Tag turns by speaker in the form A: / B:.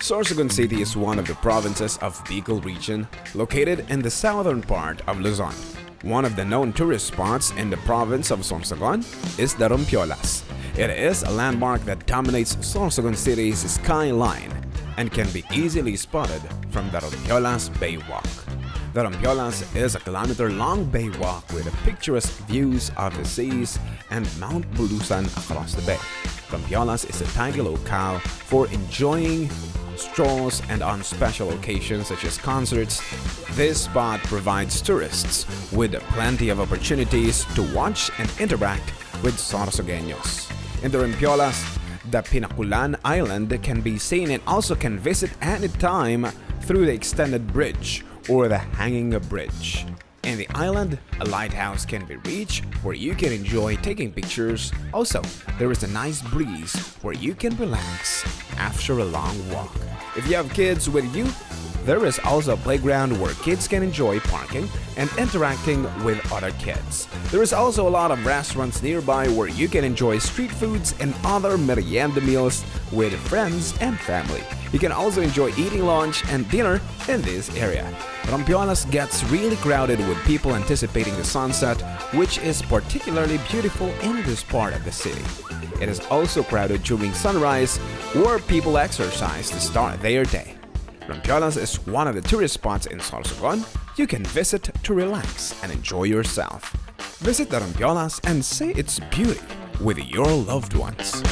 A: Sorsogon City is one of the provinces of Bicol Region, located in the southern part of Luzon. One of the known tourist spots in the province of Sorsogon is the Rompeolas. It is a landmark that dominates Sorsogon City's skyline and can be easily spotted from the Rompeolas Bay Walk. The Rompeolas is a kilometer-long bay walk with picturesque views of the seas and Mount Bulusan across the bay. Rompeolas is a tiny locale for enjoying strolls, and on special occasions such as concerts, this spot provides tourists with plenty of opportunities to watch and interact with Sorsogueños. In the Rompeolas, the Pinaculan Island can be seen and also can visit anytime through the extended bridge or the hanging bridge. In the island, a lighthouse can be reached where you can enjoy taking pictures. Also, there is a nice breeze where you can relax after a long walk. If you have kids with you, there is also a playground where kids can enjoy parking and interacting with other kids. There is also a lot of restaurants nearby where you can enjoy street foods and other merienda meals with friends and family. You can also enjoy eating lunch and dinner in this area. Rompeolas gets really crowded with people anticipating the sunset, which is particularly beautiful in this part of the city. It is also crowded during sunrise, where people exercise to start their day. Rompeolas is one of the tourist spots in Sorsogon you can visit to relax and enjoy yourself. Visit the Rompeolas and see its beauty with your loved ones.